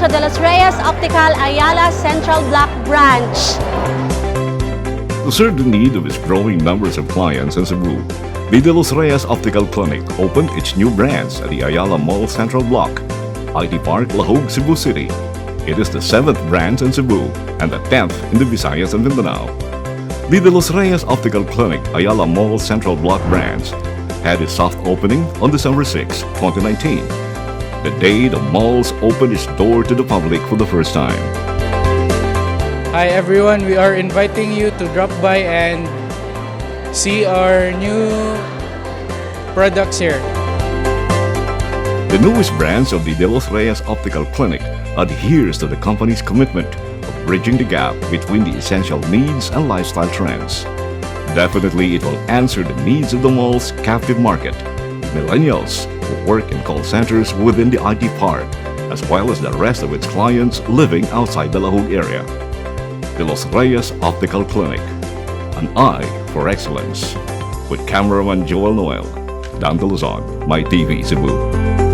sa De Los Reyes Optical Ayala Central Block Branch. To serve the need of its growing numbers of clients in Cebu, the De Los Reyes Optical Clinic opened its new branch at the Ayala Mall Central Block, IT Park, Lahog, Cebu City. It is the 7th branch in Cebu and the 10th in the Visayas and Mindanao. The De Los Reyes Optical Clinic Ayala Mall Central Block branch had its soft opening on December 6, 2019, the day the malls opened its door to the public for the first time. Hi everyone, we are inviting you to drop by and see our new products here. The newest branch of the De Los Reyes Optical Clinic adheres to the company's commitment of bridging the gap between the essential needs and lifestyle trends. Definitely, it will answer the needs of the mall's captive market, millennials who work in call centers within the IT park, as well as the rest of its clients living outside the Lahog area. De Los Reyes Optical Clinic, an eye for excellence. With cameraman Joel Noel, Dan de Luzon, My TV Cebu.